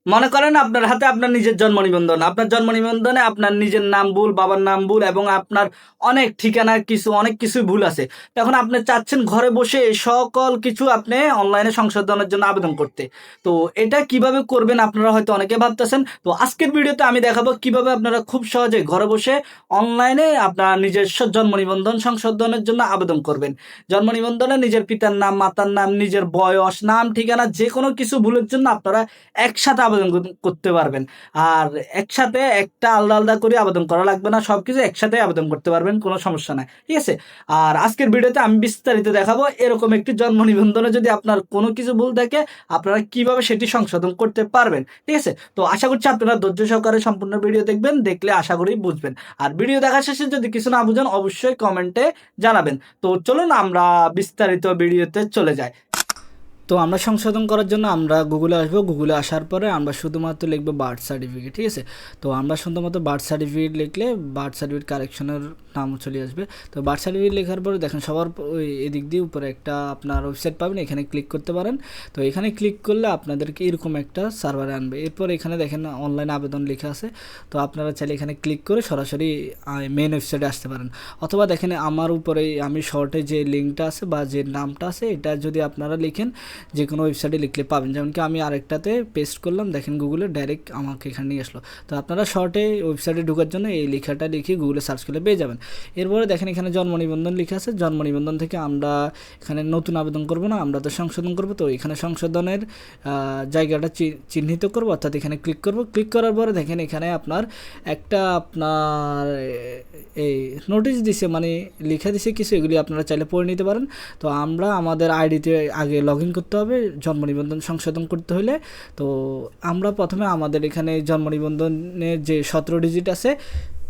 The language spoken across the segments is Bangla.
মনে করেন আপনার হাতে আপনার নিজের জন্ম নিবন্ধন, আপনার জন্ম নিবন্ধনে আপনার নিজের নাম ভুল, বাবার নাম ভুল এবং আপনার অনেক ঠিকানা অনেক কিছুই ভুল আছে। এখন আপনি চাচ্ছেন ঘরে বসে এই সকল কিছু আপনি অনলাইনে সংশোধনের জন্য আবেদন করতে। তো এটা কিভাবে করবেন আপনারা হয়তো অনেকে ভাবতেছেন। তো আজকের ভিডিওতে আমি দেখাবো কিভাবে আপনারা খুব সহজে ঘরে বসে অনলাইনে আপনার নিজস্ব জন্ম নিবন্ধন সংশোধনের জন্য আবেদন করবেন। জন্ম নিবন্ধনে নিজের পিতার নাম, মাতার নাম, নিজের বয়স, নাম, ঠিকানা যে কোনো কিছু ভুলের জন্য আপনারা একসাথে আবেদন করতে পারবেন। আর একসাথে একটা আলাদা আলাদা করে আবেদন করা লাগবে না, সবকিছু একসাথে আবেদন করতে পারবেন, কোনো সমস্যা নাই, ঠিক আছে। আর আজকের ভিডিওতে আমি বিস্তারিত দেখাবো এরকম একটি জন্ম নিবন্ধনে যদি আপনার কোনো কিছু ভুল থাকে আপনারা কিভাবে সেটি সংশোধন করতে পারবেন, ঠিক আছে। তো আশা করছি আপনারা ধৈর্য সহকারে সম্পূর্ণ ভিডিও দেখবেন, দেখলে আশা করি বুঝবেন। আর ভিডিও দেখার শেষে যদি কিছু না বুঝেন অবশ্যই কমেন্টে জানাবেন। তো চলুন আমরা বিস্তারিত ভিডিওতে চলে যাই। তো আমরা সংশোধন করার জন্য আমরা গুগলে আসবো। গুগলে আসার পরে আমরা শুধুমাত্র লিখবো বার্থ সার্টিফিকেট, ঠিক আছে। তো আমরা শুধুমাত্র বার্থ সার্টিফিকেট লিখলে বার্থ সার্টিফিকেট কারেকশনের নাম চলে আসবে। তো বার্থ সার্টিফিকেট লেখার পরে দেখেন সবার ওই এদিক দিয়ে উপরে একটা আপনার ওয়েবসাইট পাবেন, এখানে ক্লিক করতে পারেন। তো এখানে ক্লিক করলে আপনাদেরকে এরকম একটা সার্ভারে আনবে। এরপর এখানে দেখেন অনলাইন আবেদন লেখা আছে। তো আপনারা চাইলে এখানে ক্লিক করে সরাসরি মেন ওয়েবসাইটে আসতে পারেন, অথবা দেখেন আমার উপরে আমি শর্টে যে লিঙ্কটা আছে বা যে নামটা আছে এটা যদি আপনারা লিখেন যে কোনো ওয়েবসাইটে লিখলে পাবেন। যেমন কি আমি আরেকটাতে পেস্ট করলাম, দেখেন গুগলে ডাইরেক্ট আমাকে এখানে নিয়ে আসলো। তো আপনারা শর্টে ওয়েবসাইটে ঢোকার জন্য এই লেখাটা লিখে গুগলে সার্চ করলে পেয়ে যাবেন। এরপরে দেখেন এখানে জন্ম নিবন্ধন লেখা আছে। জন্ম নিবন্ধন থেকে আমরা এখানে নতুন আবেদন করব না, আমরা তো সংশোধন করব। তো এখানে সংশোধনের জায়গাটা চিহ্নিত করব, অর্থাৎ এখানে ক্লিক করব। ক্লিক করার পরে দেখেন এখানে আপনার একটা আপনার এই নোটিশ দিছে, মানে লিখে দিছে কিছু, এগুলি আপনারা চাইলে পড়ে নিতে পারেন। তো আমরা আমাদের আইডিতে আগে লগ ইন করতে হবে জন্ম নিবন্ধন সংশোধন করতে হলে। তো আমরা প্রথমে আমাদের এখানে জন্ম নিবন্ধনের যে 17 ডিজিট আছে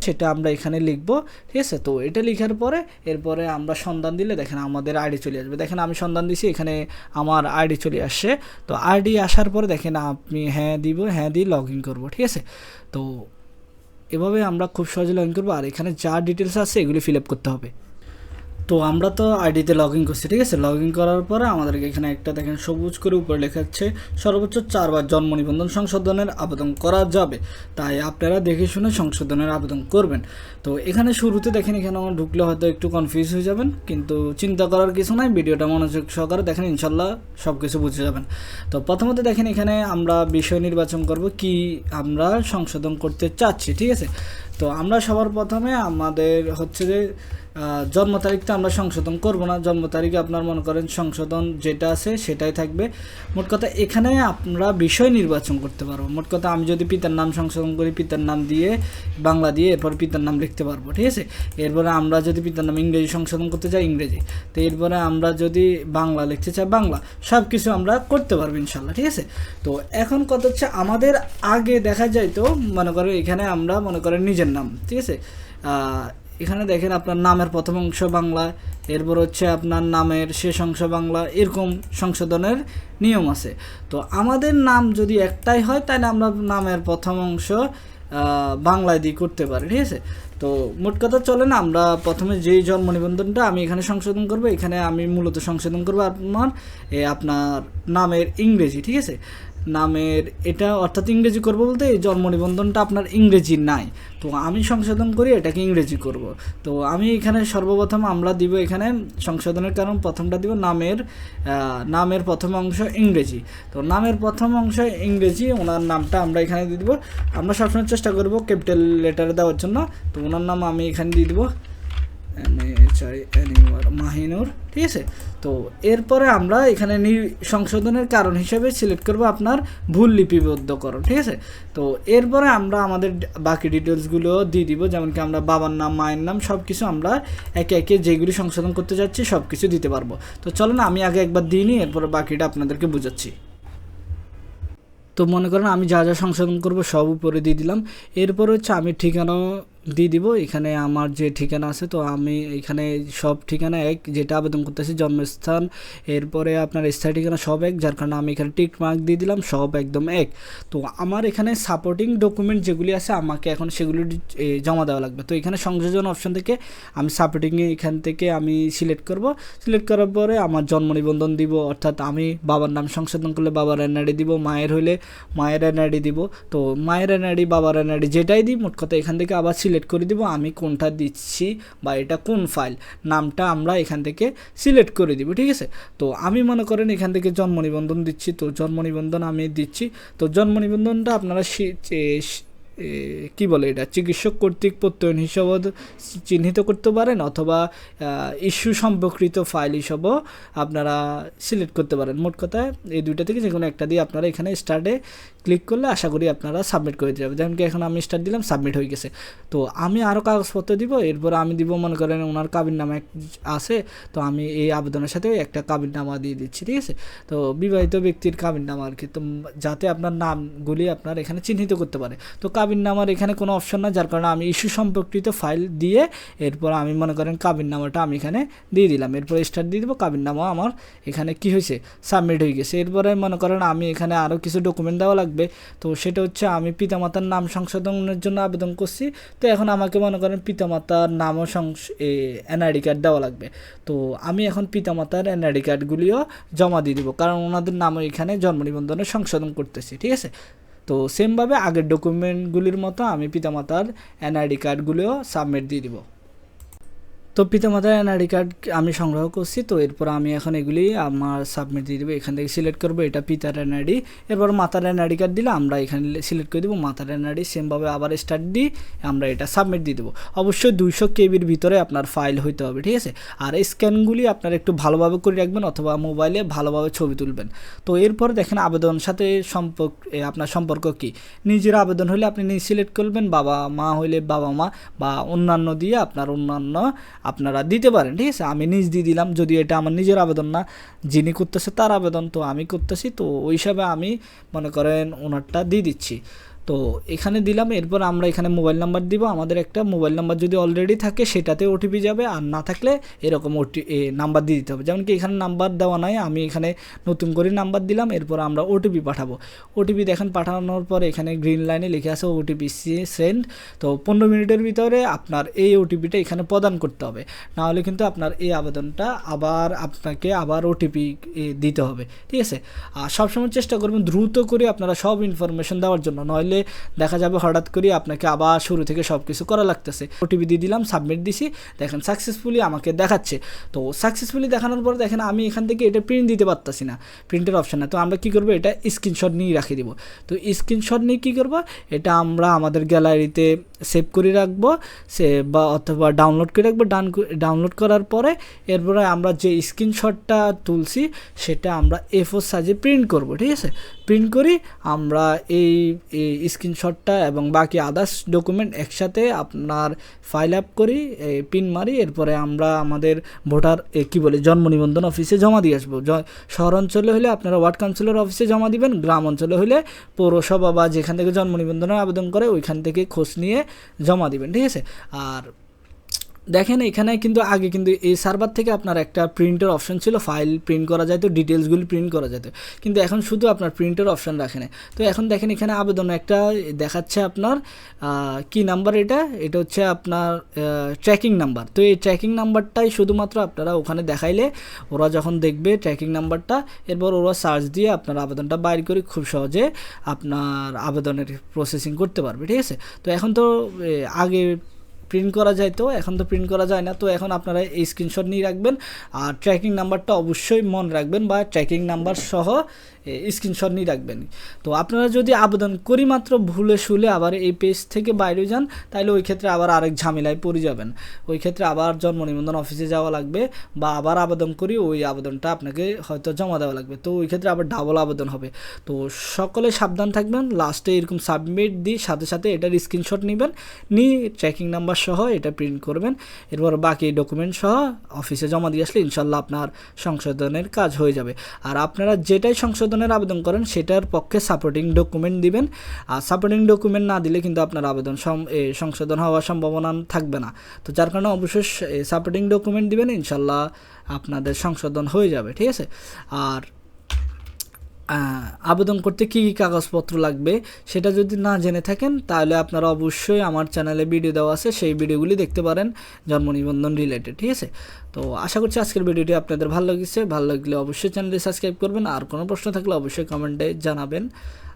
সেটা আমরা এখানে লিখব, ঠিক আছে। তো এটা লেখার পরে এরপরে আমরা সন্ধান দিলে দেখেন আমাদের আইডি চলে আসবে। দেখেন আমি সন্ধান দিছি, এখানে আমার আইডি চলে আসছে। তো আইডি আসার পরে দেখেন আপনি হ্যাঁ দিব, হ্যাঁ দিয়ে লগ ইন করবো, ঠিক আছে। তো এভাবে আমরা খুব সহজে লগ ইন করবো। আর এখানে যা ডিটেলস আছে এগুলি ফিল আপ করতে হবে। তো আমরা তো আইডিতে লগ ইন করছি, ঠিক আছে। লগ ইন করার পরে আমাদেরকে এখানে একটা দেখেন সবুজ করে উপরে লেখা আছে সর্বোচ্চ 4 বার জন্ম নিবন্ধন সংশোধনের আবেদন করা যাবে, তাই আপনারা দেখে শুনে সংশোধনের আবেদন করবেন। তো এখানে শুরুতে দেখেন এখানে আমার ঢুকলে হয়তো একটু কনফিউজ হয়ে যাবেন, কিন্তু চিন্তা করার কিছু নাই, ভিডিওটা মনোযোগ সহকারে দেখেন, ইনশাল্লাহ সব কিছু বুঝে যাবেন। তো প্রথমত দেখেন এখানে আমরা বিষয় নির্বাচন করব কি আমরা সংশোধন করতে চাচ্ছি, ঠিক আছে। তো আমরা সবার প্রথমে আমাদের হচ্ছে যে জন্ম তারিখটা আমরা সংশোধন করব না, জন্ম তারিখে আপনার মনে করেন সংশোধন যেটা আছে সেটাই থাকবে। মোট কথা এখানে আমরা বিষয় নির্বাচন করতে পারবো। মোট কথা আমি যদি পিতার নাম সংশোধন করি পিতার নাম দিয়ে বাংলা দিয়ে এরপর পিতার নাম লিখতে পারবো, ঠিক আছে। এরপরে আমরা যদি পিতার নাম ইংরেজি সংশোধন করতে চাই ইংরেজি, তো এরপরে আমরা যদি বাংলা লিখতে চাই বাংলা, সব কিছু আমরা করতে পারবো ইনশাল্লাহ, ঠিক আছে। তো এখন কথা হচ্ছে আমাদের আগে দেখা যায় তো মনে করেন এখানে আমরা মনে করেন নিজের নাম, ঠিক আছে। এখানে দেখেন আপনার নামের প্রথম অংশ বাংলা, এরপর হচ্ছে আপনার নামের শেষ অংশ বাংলা, এরকম সংশোধনের নিয়ম আছে। তো আমাদের নাম যদি একটাই হয় তাহলে আমরা নামের প্রথম অংশ বাংলায় দিয়ে করতে পারি, ঠিক আছে। তো মোট কথা চলে না, আমরা প্রথমে যেই জন্ম নিবন্ধনটা আমি এখানে সংশোধন করব, এখানে আমি মূলত সংশোধন করবো আপনার নামের ইংরেজি, ঠিক আছে। নামের এটা অর্থাৎ ইংরেজি করব বলতে এই জন্ম নিবন্ধনটা আপনার ইংরেজি নাই, তো আমি সংশোধন করি এটাকে ইংরেজি করব। তো আমি এখানে সর্বপ্রথম আমরা দিব এখানে সংশোধনের কারণ প্রথমটা দিব নামের প্রথম অংশ ইংরেজি। তো নামের প্রথম অংশ ইংরেজি, ওনার নামটা আমরা এখানে দিয়ে দিব। আমরা সবসময় চেষ্টা করব ক্যাপিটাল লেটারে দেওয়ার জন্য। তো ওনার নাম আমি এখানে দিয়ে দিব মাহিনুর, ঠিক আছে। তো এরপরে আমরা এখানে সংশোধনের কারণ হিসেবে সিলেক্ট করব আপনার ভুল লিপিবদ্ধকরণ, ঠিক আছে। তো এরপরে আমরা আমাদের বাকি ডিটেলসগুলো দিয়ে দিব, যেমন কি আমরা বাবার নাম মায়ের নাম সব কিছু আমরা একে একে যেগুলি সংশোধন করতে যাচ্ছি সব কিছু দিতে পারবো। তো চলো না আমি আগে একবার দিয়ে নিই, এরপরে বাকিটা আপনাদেরকে বোঝাচ্ছি। তো মনে করেন আমি যা যা সংশোধন করব সব উপরে দিয়ে দিলাম। এরপর হচ্ছে আমি ঠিকানা দিয়ে দিব। এখানে আমার যে ঠিকানা আছে, তো আমি এখানে সব ঠিকানা এক, যেটা আবেদন করতেছি জন্মস্থান, এরপরে আপনার স্থায়ী ঠিকানা সব এক, যার কারণে আমি এখানে টিক মার্ক দিয়ে দিলাম, সব একদম এক। তো আমার এখানে সাপোর্টিং ডকুমেন্ট যেগুলি আছে আমাকে এখন সেগুলি জমা দেওয়া লাগবে। তো এখানে সংযোজন অপশন থেকে আমি সাপোর্টিংয়ে এখান থেকে আমি সিলেক্ট করব। সিলেক্ট করার পরে আমার জন্ম নিবন্ধন দিব, অর্থাৎ আমি বাবার নাম সংশোধন করলে বাবার এনআইডি দিব, মায়ের হইলে মায়ের এনআইডি দিব। তো মায়ের এনআইডি বাবার এনআইডি যেটাই দিই, মোট কথা এখান থেকে আবার সিলেক্ট করে দিব আমি কোনটা দিচ্ছি বা এটা কোন ফাইল, নামটা আমরা এখান থেকে সিলেক্ট করে দিব, ঠিক আছে। তো আমি মনে করেন এখান থেকে জন্ম নিবন্ধন দিচ্ছি, তো জন্ম নিবন্ধন আমি দিচ্ছি। তো জন্ম নিবন্ধনটা আপনারা কি বলে এটা চিকিৎসক কর্তৃক প্রত্যয়ন হিসাবে চিহ্নিত করতে পারেন, অথবা ইস্যু সম্পর্কিত ফাইল হিসাবেও আপনারা সিলেক্ট করতে পারেন। মোট কথা এই দুইটা থেকে যে কোনো একটা দিয়ে আপনারা এখানে স্টার্টে ক্লিক করলে আশা করি আপনারা সাবমিট করে যাবে। যেমন কি এখন আমি স্টার্ট দিলাম, সাবমিট হয়ে গেছে। তো আমি আরও কাগজপত্র দিব, এরপর আমি দিব মনে করেন ওনার কাবিননামা আছে, তো আমি এই আবেদনের সাথে একটা কাবিননামা দিয়ে দিচ্ছি, ঠিক আছে। তো বিবাহিত ব্যক্তির কাবিননামা আর কি, তো যাতে আপনার নামগুলি আপনার এখানে চিহ্নিত করতে পারে। তো কাবিননামার এখানে কোনো অপশন না, যার কারণে আমি ইস্যু সম্পর্কিত ফাইল দিয়ে এরপর আমি মনে করেন কাবিননামাটা আমি এখানে দিয়ে দিলাম, এরপর স্টার্ট দিয়ে দেবো। কাবিননামা আমার এখানে কি হয়েছে, সাবমিট হয়ে গেছে। এরপরে মনে করেন আমি এখানে আরও কিছু ডকুমেন্ট দেওয়া লাগবে, তো সেটা হচ্ছে আমি পিতামাতার নাম সংশোধনের জন্য আবেদন করছি। তো এখন আমাকে মনে করেন পিতামাতার নামও এনআইডি কার্ড দেওয়া লাগবে। তো আমি এখন পিতামাতার এনআইডি কার্ডগুলিও জমা দিয়ে দেবো, কারণ ওনাদের নামও এখানে জন্ম নিবন্ধনে সংশোধন করতেছি, ঠিক আছে। তো সেমভাবে আগের ডকুমেন্টগুলির মতো আমি পিতামাতার এনআইডি কার্ডগুলিও সাবমিট দিয়ে দিব। তো পিতামাতার এনআইডি কার্ড আমি সংগ্রহ করছি, তো এরপর আমি এখন এগুলি আমার সাবমিট দিয়ে দেবো। এখান থেকে সিলেক্ট করবো এটা পিতার এনআইডি, এরপর মাতার এনআইডি কার্ড দিলে আমরা এখানে সিলেক্ট করে দেবো মাতার এনআইডি, সেমভাবে আবার স্টার্ট দিই, আমরা এটা সাবমিট দিয়ে দেবো। অবশ্যই 200 কেবির ভিতরে আপনার ফাইল হইতে হবে, ঠিক আছে। আর স্ক্যানগুলি আপনার একটু ভালোভাবে করে রাখবেন, অথবা মোবাইলে ভালোভাবে ছবি তুলবেন। তো এরপর দেখেন আবেদন সাথে আপনার সম্পর্ক কি, নিজের আবেদন হলে আপনি নিজ সিলেক্ট করবেন, বাবা মা হইলে বাবা মা বা অন্যান্য দিয়ে আপনার অন্যান্য আপনারা দিতে পারেন, ঠিক আছে। আমি নিজ দিয়ে দিলাম, যদি এটা আমার নিজের আবেদন না, যিনি করতেছে তার আবেদন, তো আমি করতেছি, তো ওই হিসাবে আমি মনে করেন ওনারটা দিয়ে দিচ্ছি। তো এখানে দিলাম, এরপর আমরা এখানে মোবাইল নাম্বার দিব। আমাদের একটা মোবাইল নাম্বার যদি অলরেডি থাকে সেটাতে ওটিপি যাবে, আর না থাকলে এরকম নাম্বার দিয়ে দিতে হবে। যেমন কি এখানে নাম্বার দেওয়া নাই, আমি এখানে নতুন করে নাম্বার দিলাম, এরপর আমরা ওটিপি পাঠাবো। ওটিপি দেখেন পাঠানোর পর এখানে গ্রিন লাইনে লিখে আছে ওটিপি সেন্ড। তো 15 মিনিটের ভিতরে আপনার এই ওটিপিটা এখানে প্রদান করতে হবে, নাহলে কিন্তু আপনার এই আবেদনটা আপনাকে আবার ওটিপি দিতে হবে, ঠিক আছে। আর সবসময় চেষ্টা করবেন দ্রুত করে আপনারা সব ইনফরমেশন দেওয়ার জন্য, নইলে দেখা যাবে হঠাৎ করে আপনাকে আবার শুরু থেকে সব কিছু করা লাগতেছে। ওটিপি দিয়ে দিলাম, সাবমিট দিছি, দেখেন সাকসেসফুলি আমাকে দেখাচ্ছে। তো সাকসেসফুলি দেখানোর পর দেখেন আমি এখান থেকে এটা প্রিন্ট দিতে পারতাছি না, প্রিন্টের অপশান না। তো আমরা কী করবো, এটা স্ক্রিনশট নিয়ে রাখি দিব। তো স্ক্রিনশট নিয়ে কী করবো, এটা আমরা আমাদের গ্যালারিতে সেভ করে রাখবো, অথবা ডাউনলোড করে রাখবো। ডাউনলোড করার পরে এরপরে আমরা যে স্ক্রিনশটটা তুলছি সেটা আমরা A4 সাইজে প্রিন্ট করব, ঠিক আছে। প্রিন্ট করি আমরা এই স্ক্রিনশটটা এবং বাকি আদার্স ডকুমেন্ট একসাথে আপনার ফাইল আপ করি, পিন মারি, এরপরে আমরা আমাদের ভোটার জন্ম নিবন্ধন অফিসে জমা দিয়ে আসবো। শহর অঞ্চলে হলে আপনারা ওয়ার্ড কাউন্সিলর অফিসে জমা দিবেন, গ্রাম অঞ্চলে হলে পৌরসভা বা যেখান থেকে জন্ম নিবন্ধনের আবেদন করে ওইখান থেকে খোঁজ নিয়ে জমা দিবেন, ঠিক আছে। আর দেখেন এখানে কিন্তু আগে কিন্তু এই সার্ভার থেকে আপনার একটা প্রিন্টের অপশন ছিল, ফাইল প্রিন্ট করা যায়, তো ডিটেলসগুলি প্রিন্ট করা যেত, কিন্তু এখন শুধু আপনার প্রিন্টের অপশন রাখে না। তো এখন দেখেন এখানে আবেদন একটা দেখাচ্ছে আপনার কি নাম্বার, এটা হচ্ছে আপনার ট্র্যাকিং নাম্বার। তো এই ট্র্যাকিং নাম্বারটাই শুধুমাত্র আপনারা ওখানে দেখাইলে ওরা যখন দেখবে ট্র্যাকিং নাম্বারটা, এরপর ওরা সার্চ দিয়ে আপনার আবেদনটা বাইর করে খুব সহজে আপনার আবেদনের প্রসেসিং করতে পারবে, ঠিক আছে। তো এখন তো আগে প্রিন্ট করা যায়, তো এখন তো প্রিন্ট করা যায় না। তো এখন আপনারা এই স্ক্রিনশট নিয়ে রাখবেন, আর ট্র্যাকিং নাম্বারটা অবশ্যই মনে রাখবেন, বা ট্র্যাকিং নাম্বার সহ স্ক্রিনশট নিয়ে রাখবেন। তো আপনারা যদি আবেদন করি মাত্র ভুলে শুলে আবার এই পেজ থেকে বাইরে যান, তাহলে ওই ক্ষেত্রে আবার আরেক ঝামেলায় পড়ে যাবেন। ওই ক্ষেত্রে আবার জন্ম নিবন্ধন অফিসে যাওয়া লাগবে, বা আবার আবেদন করি ওই আবেদনটা আপনাকে হয়তো জমা দেওয়া লাগবে, তো ওই ক্ষেত্রে আবার ডাবল আবেদন হবে। তো সকলে সাবধান থাকবেন, লাস্টে এরকম সাবমিট দিয়ে সাথে সাথে এটার স্ক্রিনশট নেবেন, নিয়ে ট্র্যাকিং নাম্বার সহ এটা প্রিন্ট করবেন, এরপর বাকি ডকুমেন্ট সহ অফিসে জমা দিয়ে আসলে ইনশাল্লাহ আপনার সংশোধনের কাজ হয়ে যাবে। আর আপনারা যেটাই সংশোধনের আবেদন করেন সেটার পক্ষে সাপোর্টিং ডকুমেন্ট দিবেন। আর সাপোর্টিং ডকুমেন্ট না দিলে কিন্তু আপনার আবেদন সংশোধন হওয়ার সম্ভাবনা থাকবে না। তো যার কারণে অবশ্যই সাপোর্টিং ডকুমেন্ট দিবেন, ইনশাল্লাহ আপনাদের সংশোধন হয়ে যাবে, ঠিক আছে। আর আবেদন করতে কী কী কাগজপত্র লাগবে সেটা যদি না জেনে থাকেন তাহলে আপনারা অবশ্যই আমার চ্যানেলে ভিডিও দেওয়া আছে, সেই ভিডিওগুলি দেখতে পারেন জন্ম নিবন্ধন রিলেটেড, ঠিক আছে। তো আশা করছি আজকের ভিডিওটি আপনাদের ভালো লেগেছে, ভালো লাগলে অবশ্যই চ্যানেলটি সাবস্ক্রাইব করবেন। আর কোনো প্রশ্ন থাকলে অবশ্যই কমেন্টে জানাবেন।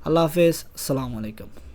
আল্লাহ হাফেজ, আসসালামু আলাইকুম।